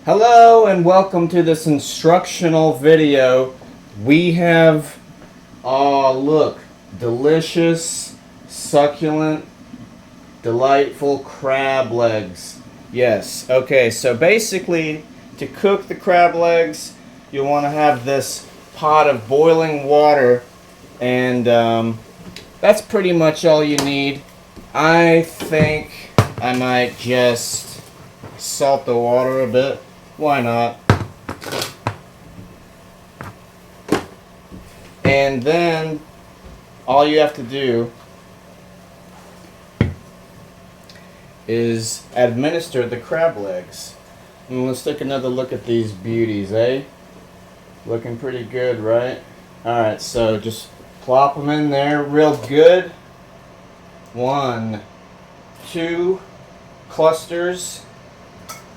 Hello and welcome to this instructional video. We have, oh look, delicious, succulent, delightful crab legs. Yes, okay, so basically to cook the crab legs, you want to have this pot of boiling water, and that's pretty much all you need. I think I might just salt the water a bit. Why not? And then all you have to do is administer the crab legs. And let's take another look at these beauties, eh? Looking pretty good, right? Alright, so just plop them in there real good. 1, 2 clusters.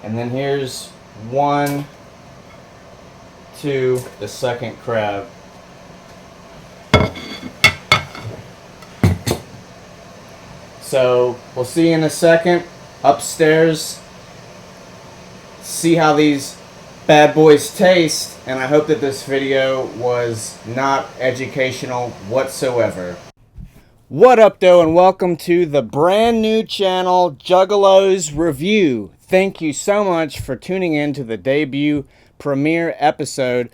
And then here's 1, 2, the second crab. So we'll see you in a second upstairs. See how these bad boys taste, and I hope that this video was not educational whatsoever. What up, though, and welcome to the brand new channel, Juggalos Review. Thank you so much for tuning in to the debut premiere episode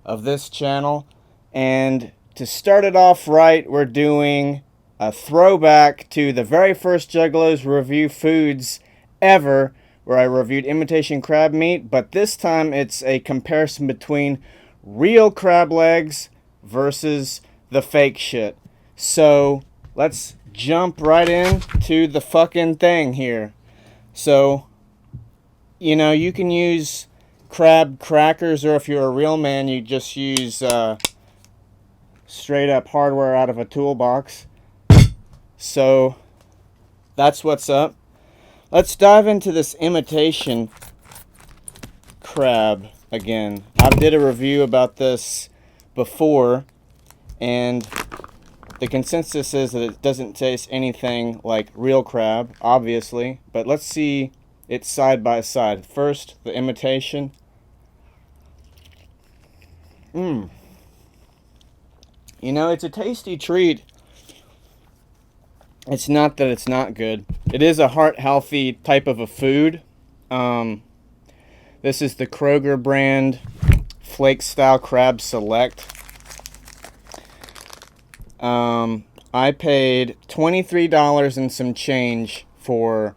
of this channel. And to start it off right, we're doing a throwback to the very first Juggalos Review foods ever, where I reviewed imitation crab meat, but this time it's a comparison between real crab legs versus the fake shit. So let's jump right into the fucking thing here. So, you know, you can use crab crackers, or if you're a real man, you just use straight up hardware out of a toolbox. So that's what's up. Let's dive into this imitation crab again. I did a review about this before, and the consensus is that it doesn't taste anything like real crab, obviously, but let's see it side by side. First, the imitation. You know, it's a tasty treat. It's not that it's not good. It is a heart-healthy type of a food. This is the Kroger brand Flake-style Crab Select. I paid $23 and some change for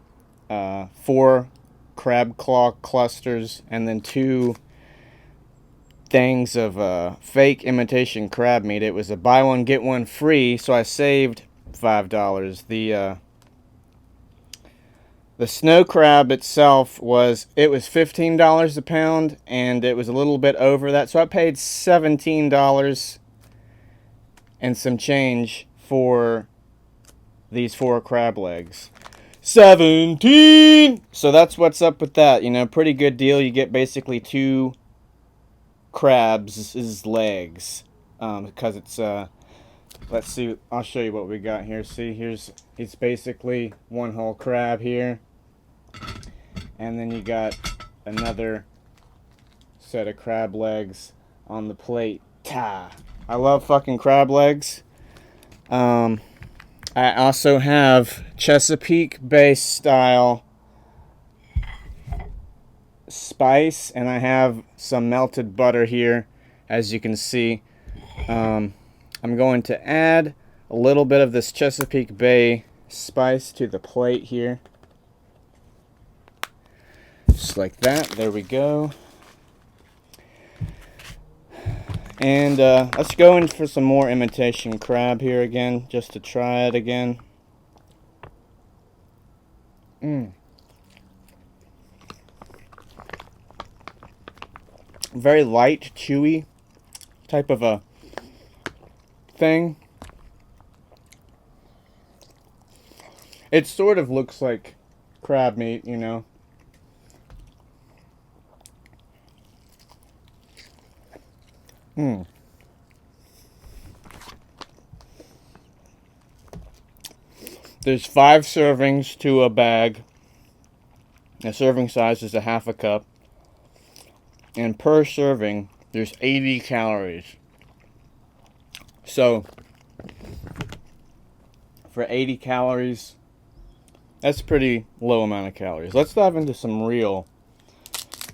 4 crab claw clusters and then 2 things of fake imitation crab meat. It was a buy one get one free, so I saved $5. The snow crab itself was $15 a pound, and it was a little bit over that, so I paid $17 and some change for these 4 crab legs. 17. So that's what's up with that. You know, pretty good deal. You get basically 2 crabs' legs, because it's let's see, I'll show you what we got here. See, it's basically one whole crab here, and then you got another set of crab legs on the plate. Ta! I love fucking crab legs. I also have Chesapeake Bay style spice, and I have some melted butter here, as you can see. I'm going to add a little bit of this Chesapeake Bay spice to the plate here. Just like that. There we go. And let's go in for some more imitation crab here again, just to try it again. Very light, chewy type of a thing. It sort of looks like crab meat, you know. There's 5 servings to a bag. The serving size is a half a cup. And per serving, there's 80 calories. So, for 80 calories, that's a pretty low amount of calories. Let's dive into some real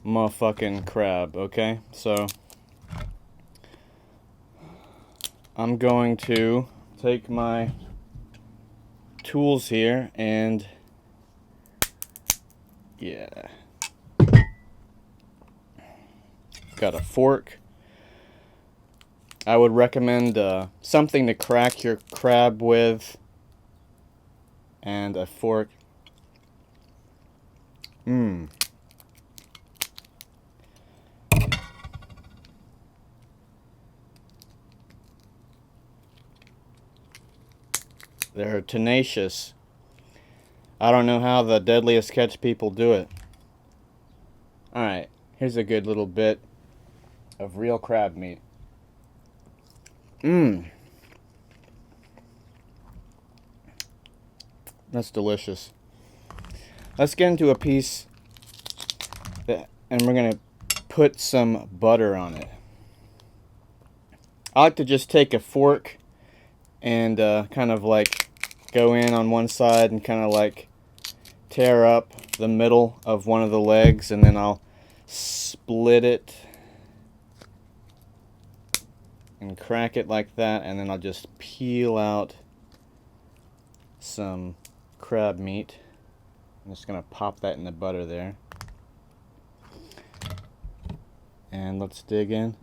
motherfucking crab, okay? So, I'm going to take my tools here and, yeah. Got a fork. I would recommend something to crack your crab with, and a fork. They're tenacious. I don't know how the deadliest catch people do it. Alright, here's a good little bit of real crab meat. That's delicious. Let's get into a piece and we're going to put some butter on it. I like to just take a fork and kind of like go in on one side and kind of like tear up the middle of one of the legs, and then I'll split it and crack it like that, and then I'll just peel out some crab meat. I'm just gonna pop that in the butter there, and let's dig in.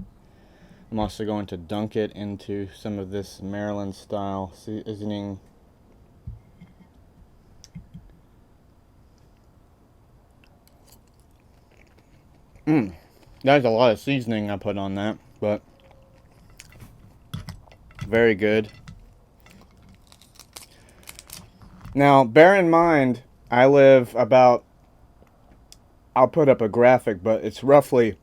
I'm also going to dunk it into some of this Maryland style seasoning. There's a lot of seasoning I put on that, but very good. Now, bear in mind, I live about, I'll put up a graphic, but it's roughly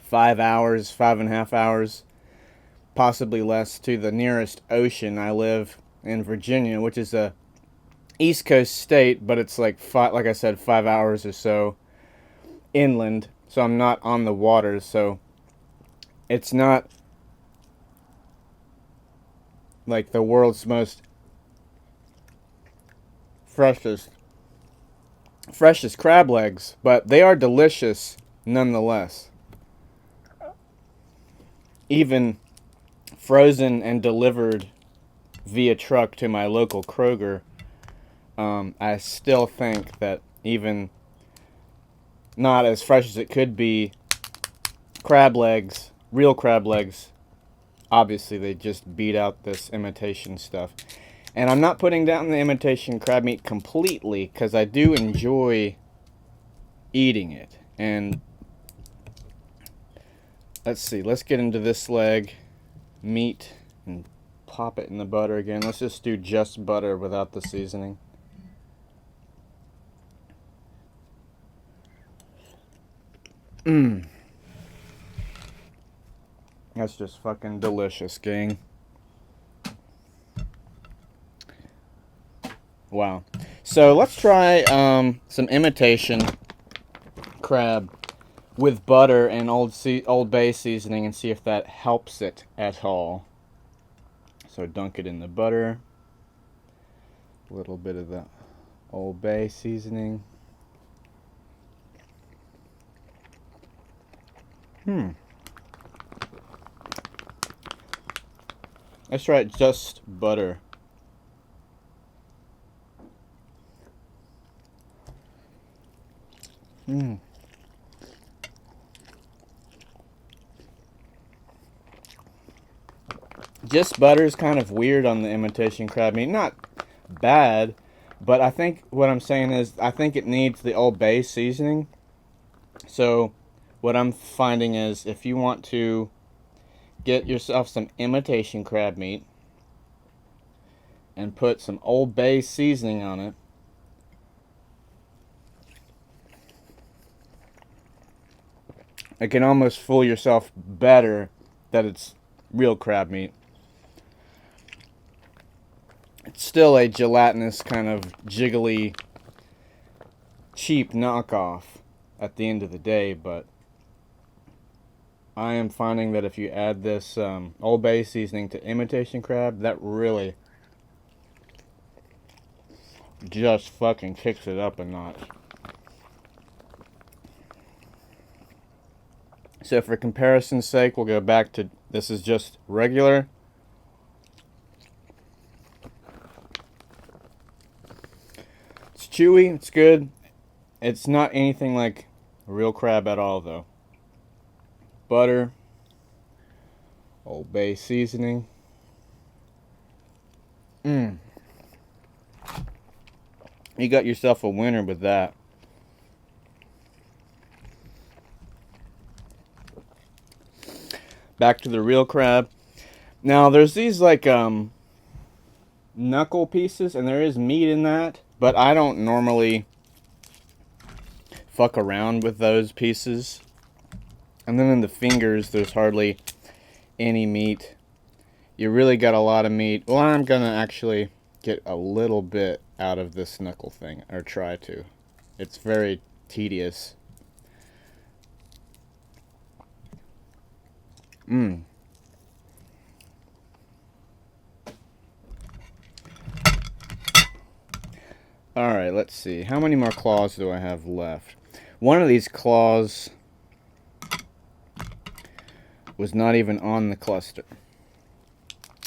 5 hours, 5.5 hours, possibly less, to the nearest ocean. I live in Virginia, which is a East Coast state, but it's like like I said, 5 hours or so inland. So I'm not on the water, so it's not like the world's most freshest crab legs, but they are delicious nonetheless. Even frozen and delivered via truck to my local Kroger, I still think that even not as fresh as it could be, crab legs, real crab legs, obviously they just beat out this imitation stuff. And I'm not putting down the imitation crab meat completely, because I do enjoy eating it. And let's see, let's get into this leg meat and pop it in the butter again. Let's just do just butter without the seasoning. That's just fucking delicious, gang. Wow. So let's try some imitation crab with butter and Old Bay seasoning and see if that helps it at all. So dunk it in the butter. A little bit of the Old Bay seasoning. Let's try it just butter. Just butter is kind of weird on the imitation crab meat. Not bad, but I think what I'm saying is I think it needs the Old Bay seasoning. So what I'm finding is if you want to get yourself some imitation crab meat and put some Old Bay seasoning on it, it can almost fool yourself better that it's real crab meat. It's still a gelatinous, kind of jiggly, cheap knockoff at the end of the day, but I am finding that if you add this Old Bay seasoning to imitation crab, that really just fucking kicks it up a notch. So for comparison's sake, we'll go back to, this is just regular. It's chewy, it's good. It's not anything like real crab at all though. Butter, Old Bay seasoning. You got yourself a winner with that. Back to the real crab. Now there's these like knuckle pieces, and there is meat in that, but I don't normally fuck around with those pieces. And then in the fingers, there's hardly any meat. You really got a lot of meat. Well, I'm gonna actually get a little bit out of this knuckle thing, or try to. It's very tedious. Alright, let's see. How many more claws do I have left? One of these claws was not even on the cluster.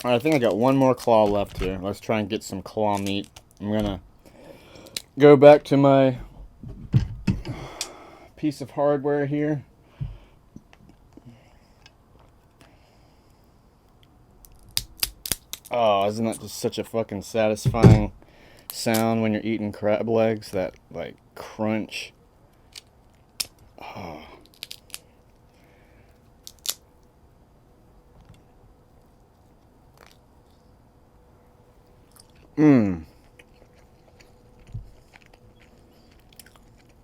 Alright, I think I got one more claw left here. Let's try and get some claw meat. I'm gonna go back to my piece of hardware here. Oh, isn't that just such a fucking satisfying sound when you're eating crab legs? That, like, crunch. Oh.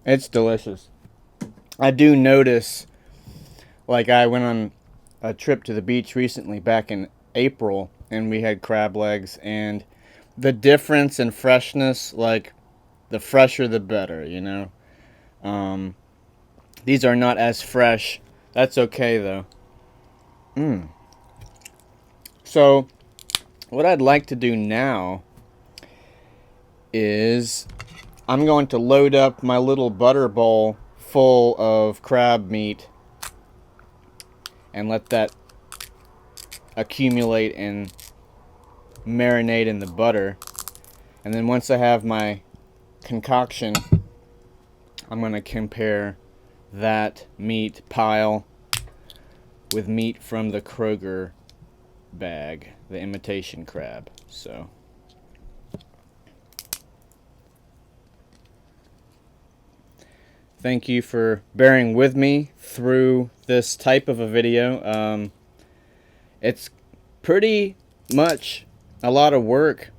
It's delicious. I do notice, like, I went on a trip to the beach recently back in April, and we had crab legs, and the difference in freshness, like, the fresher the better, you know? These are not as fresh. That's okay, though. So, what I'd like to do now is I'm going to load up my little butter bowl full of crab meat and let that accumulate and marinate in the butter. And then once I have my concoction, I'm going to compare that meat pile with meat from the Kroger bag, the imitation crab. So thank you for bearing with me through this type of a video. It's pretty much a lot of work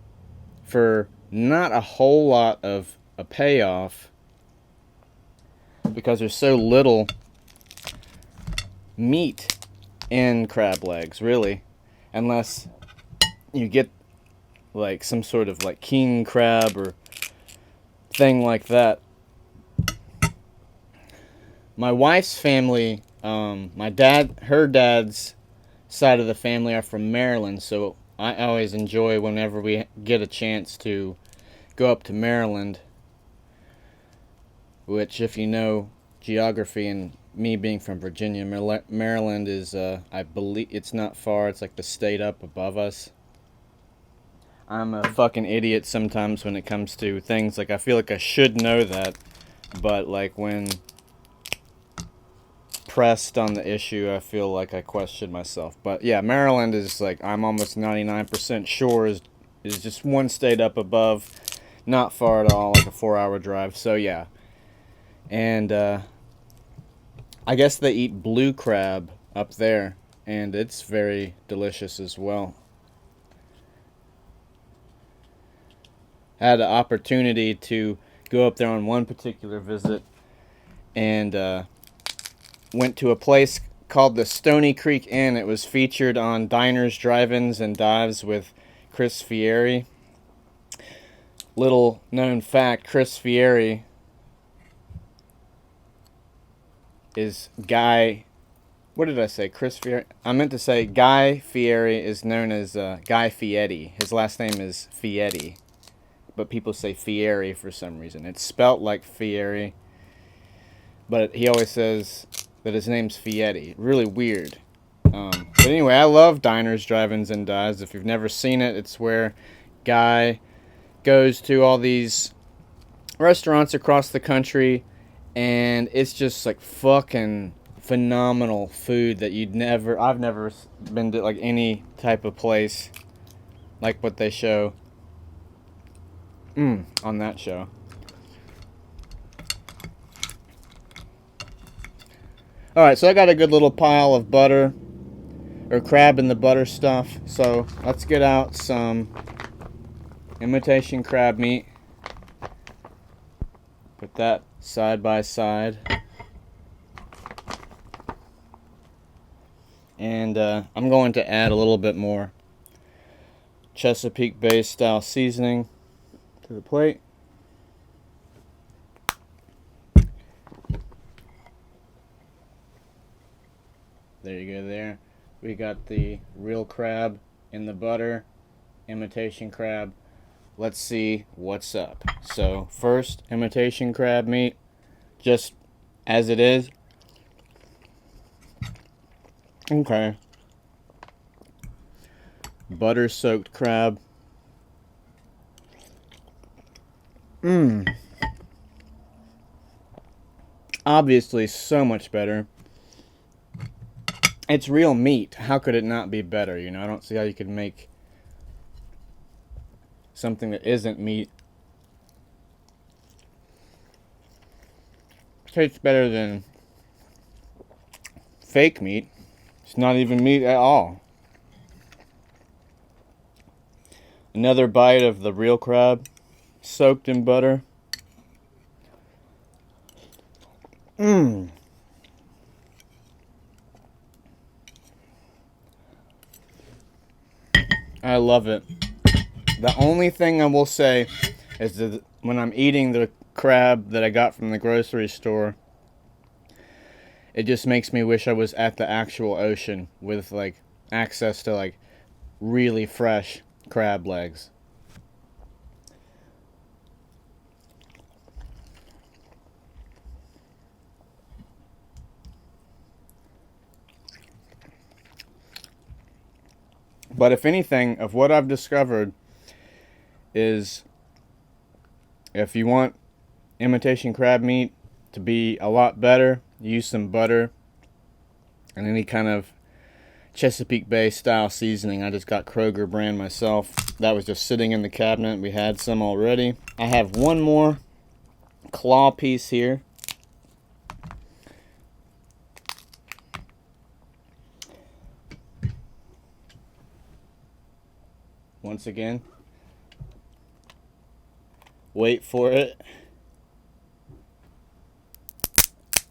for not a whole lot of a payoff, because there's so little meat in crab legs, really, unless you get like some sort of like king crab or thing like that. My wife's family, her dad's side of the family are from Maryland, so I always enjoy whenever we get a chance to go up to Maryland, which, if you know geography, and me being from Virginia, Maryland is, I believe, it's not far, it's like the state up above us. I'm a fucking idiot sometimes when it comes to things, like I feel like I should know that, but like when pressed on the issue, I feel like I question myself. But yeah, Maryland is, like, I'm almost 99% sure is just one state up above, not far at all, like a 4-hour drive. So yeah, and I guess they eat blue crab up there, and it's very delicious as well. I had the opportunity to go up there on one particular visit, and went to a place called the Stony Creek Inn. It was featured on Diners, Drive-Ins, and Dives with Chris Fieri. Little known fact, Chris Fieri is guy What did I say? Chris Fieri? I meant to say Guy Fieri is known as Guy Fieri. His last name is Fieri, but people say Fieri for some reason. It's spelt like Fieri, but he always says that his name's Fieri. Really weird. But anyway, I love Diners, Drive-Ins, and Dives. If you've never seen it, it's where Guy goes to all these restaurants across the country, and it's just like fucking phenomenal food that I've never been to like any type of place like what they show on that show. Alright, so I got a good little pile of butter, or crab in the butter stuff, so let's get out some imitation crab meat. Put that side by side. And I'm going to add a little bit more Chesapeake Bay style seasoning to the plate. There you go there. We got the real crab in the butter, imitation crab. Let's see what's up. So first, imitation crab meat, just as it is. Okay. Butter soaked crab. Obviously so much better. It's real meat. How could it not be better? You know, I don't see how you could make something that isn't meat taste better than fake meat. It's not even meat at all. Another bite of the real crab, soaked in butter. I love it. The only thing I will say is that when I'm eating the crab that I got from the grocery store, it just makes me wish I was at the actual ocean with like access to like really fresh crab legs. But if anything, of what I've discovered is if you want imitation crab meat to be a lot better, use some butter and any kind of Chesapeake Bay style seasoning. I just got Kroger brand myself. That was just sitting in the cabinet. We had some already. I have one more claw piece here. Once again, wait for it.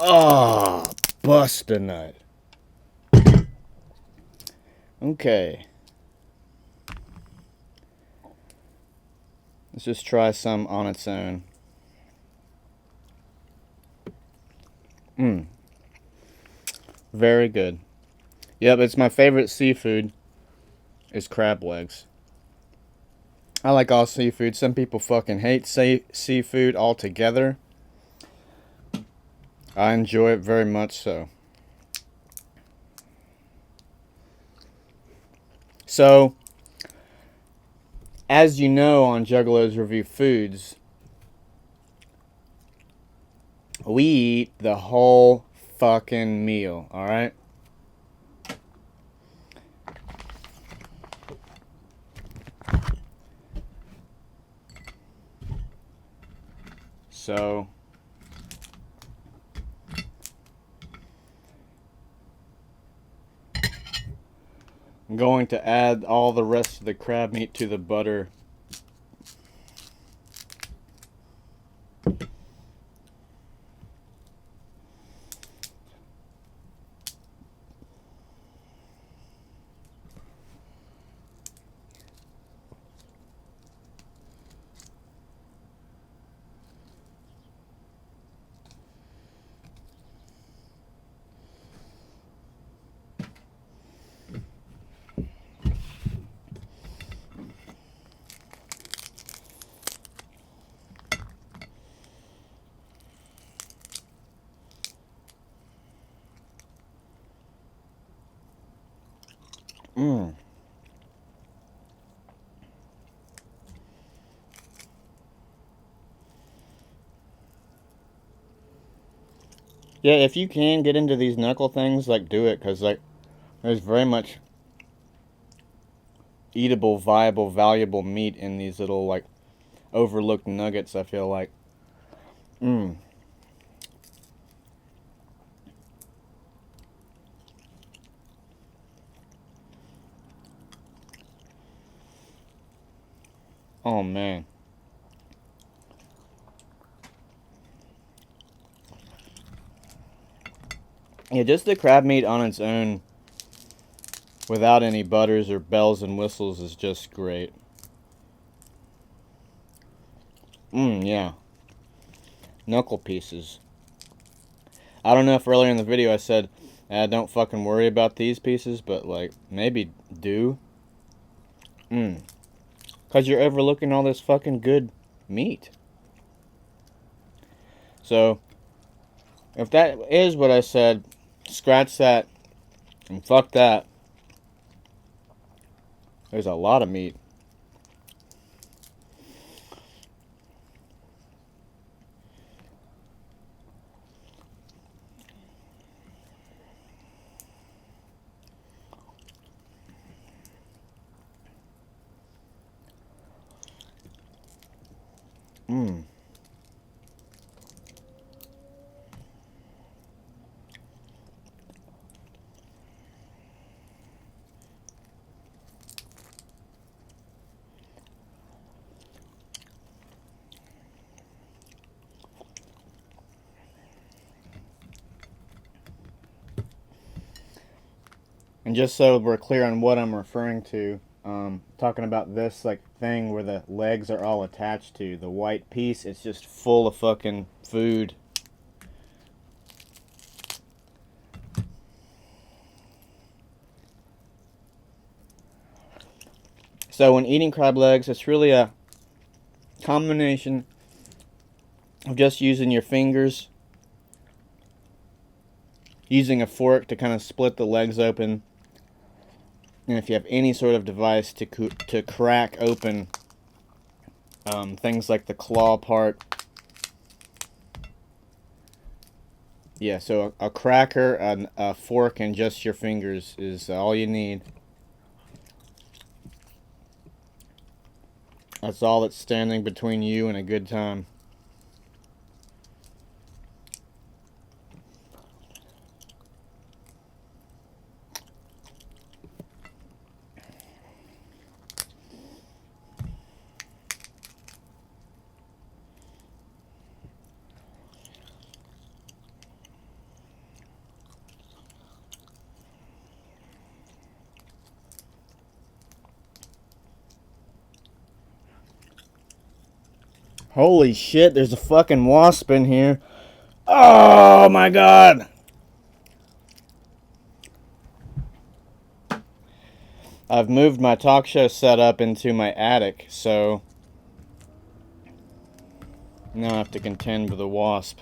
Oh, bust a nut. Okay. Let's just try some on its own. Very good. Yep, it's my favorite seafood is crab legs. I like all seafood. Some people fucking hate seafood altogether. I enjoy it very much so. So, as you know on Juggalos Review Foods, we eat the whole fucking meal, alright? So, I'm going to add all the rest of the crab meat to the butter. Mmm. Yeah, if you can get into these knuckle things, like, do it, because, like, there's very much eatable, viable, valuable meat in these little, like, overlooked nuggets, I feel like. Mmm. Oh, man. Yeah, just the crab meat on its own, without any butters or bells and whistles, is just great. Mmm, yeah. Knuckle pieces. I don't know if earlier in the video I said, don't fucking worry about these pieces, but, like, maybe do. Mmm. Because you're overlooking all this fucking good meat. So, if that is what I said, scratch that and fuck that. There's a lot of meat. Mmm. And just so we're clear on what I'm referring to, talking about this, like, thing where the legs are all attached to, the white piece, it's just full of fucking food. So when eating crab legs, it's really a combination of just using your fingers, using a fork to kind of split the legs open, and if you have any sort of device to crack open things like the claw part. Yeah, so a cracker, a fork, and just your fingers is all you need. That's all that's standing between you and a good time. Holy shit, there's a fucking wasp in here. Oh my god! I've moved my talk show setup into my attic, so now I have to contend with a wasp.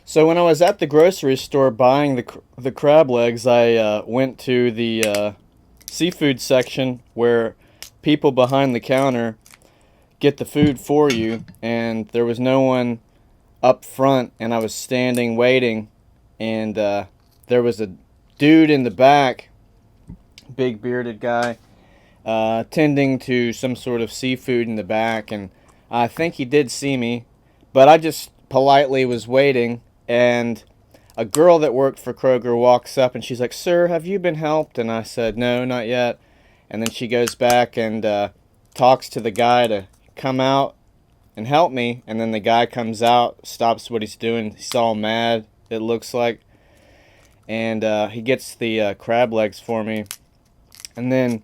So when I was at the grocery store buying the crab legs, I went to the seafood section where people behind the counter get the food for you, and there was no one up front, and I was standing waiting, and there was a dude in the back, big bearded guy, tending to some sort of seafood in the back, and I think he did see me, but I just politely was waiting, and a girl that worked for Kroger walks up and she's like, "Sir, have you been helped?" And I said, "No, not yet." And then she goes back and talks to the guy to come out and help me. And then the guy comes out, stops what he's doing. He's all mad, it looks like. And he gets the crab legs for me. And then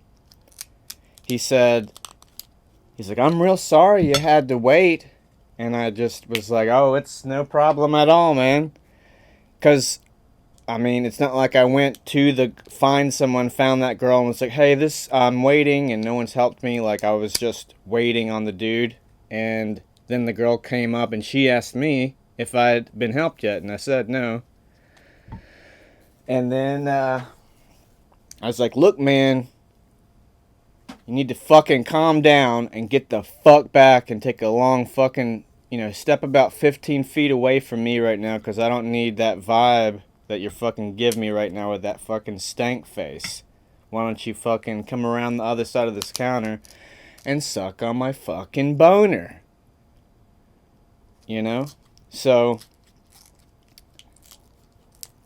he's like, "I'm real sorry you had to wait." And I just was like, "Oh, it's no problem at all, man." Because, I mean, it's not like I went to find someone, found that girl, and was like, "Hey, I'm waiting," and no one's helped me. Like, I was just waiting on the dude. And then the girl came up and she asked me if I'd been helped yet. And I said no. And then I was like, "Look, man, you need to fucking calm down and get the fuck back and take a long fucking, step about 15 feet away from me right now, because I don't need that vibe that you're fucking give me right now with that fucking stank face. Why don't you fucking come around the other side of this counter and suck on my fucking boner?" So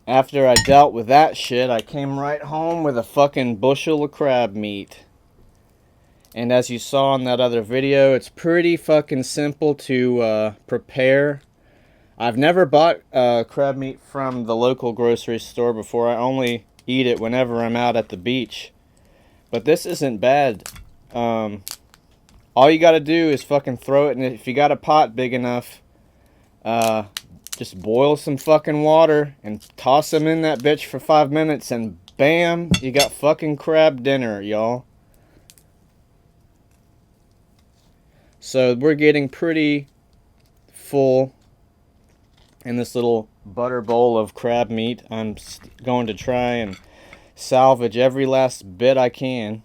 after I dealt with that shit, I came right home with a fucking bushel of crab meat. And as you saw in that other video, it's pretty fucking simple to prepare. I've never bought crab meat from the local grocery store before. I only eat it whenever I'm out at the beach. But this isn't bad. All you gotta do is fucking throw it, and if you got a pot big enough, just boil some fucking water and toss them in that bitch for 5 minutes, and bam, you got fucking crab dinner, y'all. So we're getting pretty full in this little butter bowl of crab meat. I'm going to try and salvage every last bit I can.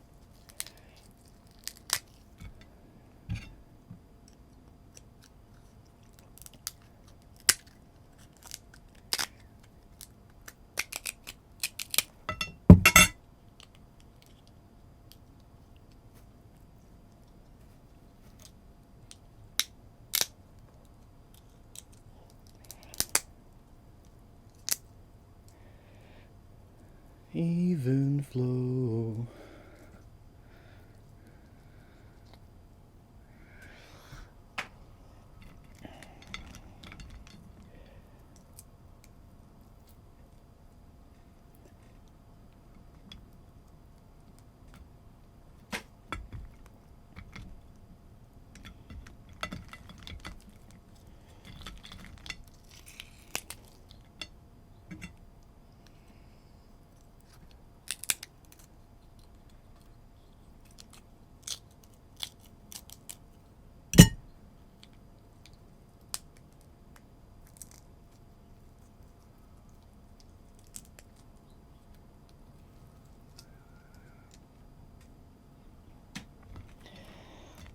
Even flow.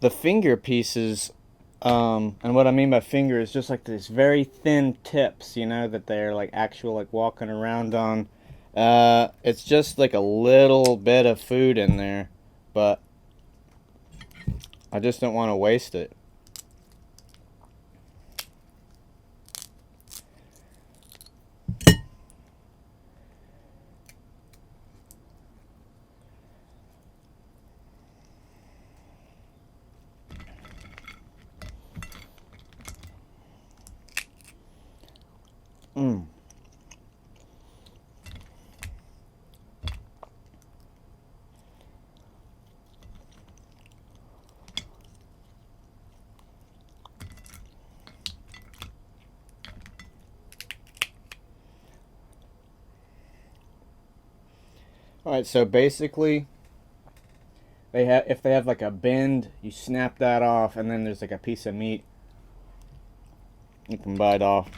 The finger pieces, and what I mean by finger is just like these very thin tips, that they're like actual, like walking around on. It's just like a little bit of food in there, but I just don't want to waste it. Alright, so basically, if they have like a bend, you snap that off, and then there's like a piece of meat you can bite off.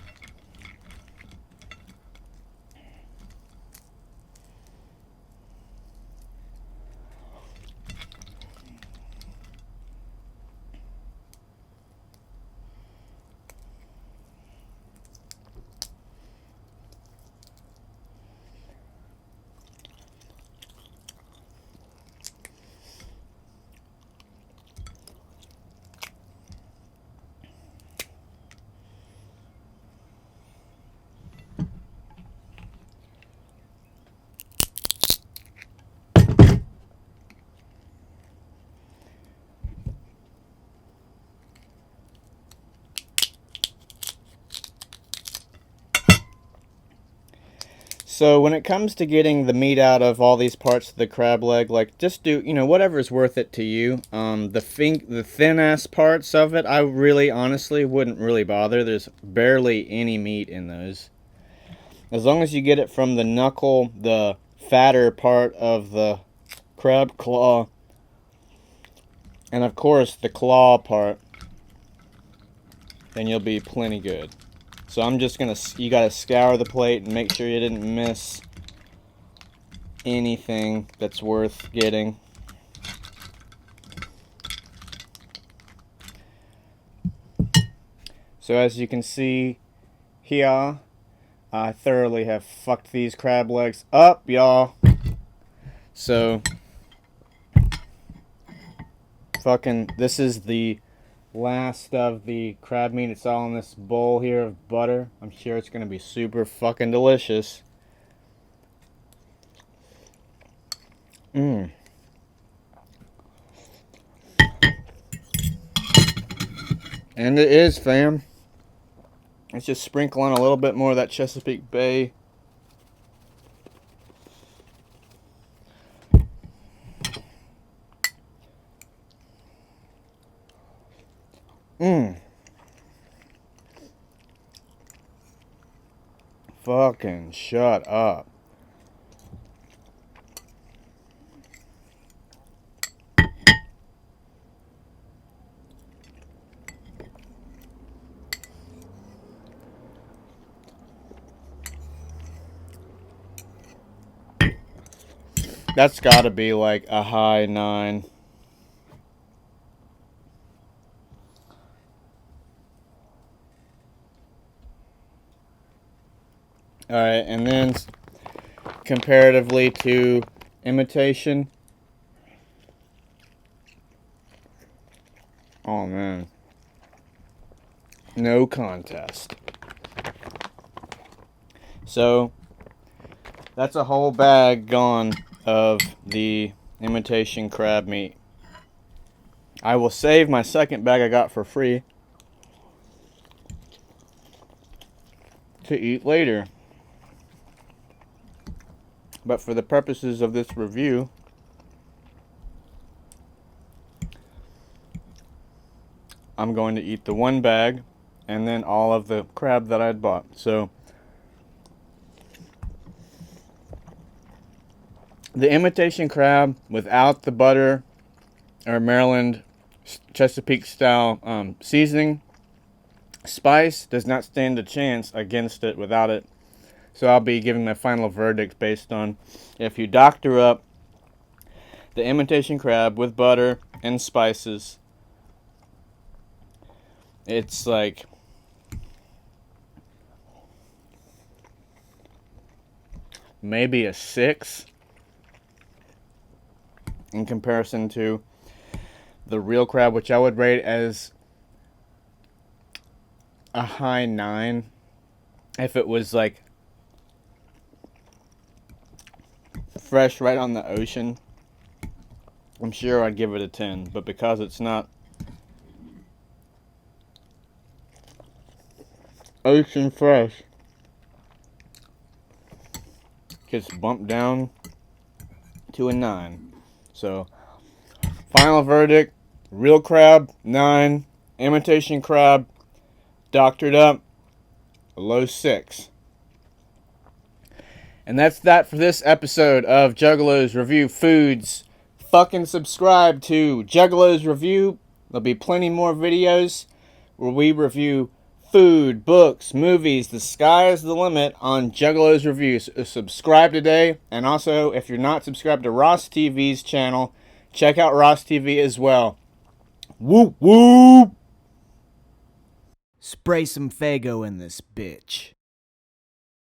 So when it comes to getting the meat out of all these parts of the crab leg, like just do, you know, whatever's worth it to you. The thin ass parts of it, I really honestly wouldn't really bother. There's barely any meat in those. As long as you get it from the knuckle, the fatter part of the crab claw, and of course the claw part, then you'll be plenty good. So I'm just gonna, you gotta scour the plate and make sure you didn't miss anything that's worth getting. So as you can see here, I thoroughly have fucked these crab legs up, y'all. So fucking, this is the last of the crab meat. It's all in this bowl here of butter. I'm sure it's gonna be super fucking delicious. And it is, fam. Let's just sprinkle on a little bit more of that Chesapeake Bay. Fucking shut up. That's gotta be like a high 9. Alright, and then comparatively to Imitation. Oh man. No contest. So, that's a whole bag gone of the Imitation crab meat. I will save my second bag I got for free to eat later. But for the purposes of this review, I'm going to eat the one bag and then all of the crab that I'd bought. So the Imitation crab without the butter or Maryland Chesapeake style seasoning spice does not stand a chance against it without it. So I'll be giving my final verdict based on if you doctor up the Imitation crab with butter and spices, it's like maybe a 6 in comparison to the real crab, which I would rate as a high 9 if it was like fresh right on the ocean. I'm sure I'd give it a 10, but because it's not ocean fresh, gets bumped down to a 9. So final verdict, real crab 9, Imitation crab doctored up a low 6. And that's that for this episode of Juggalos Review Foods. Fucking subscribe to Juggalos Review. There'll be plenty more videos where we review food, books, movies. The sky is the limit on Juggalos Review. So subscribe today. And also, if you're not subscribed to Ross TV's channel, check out Ross TV as well. Whoop whoop! Spray some Faygo in this bitch.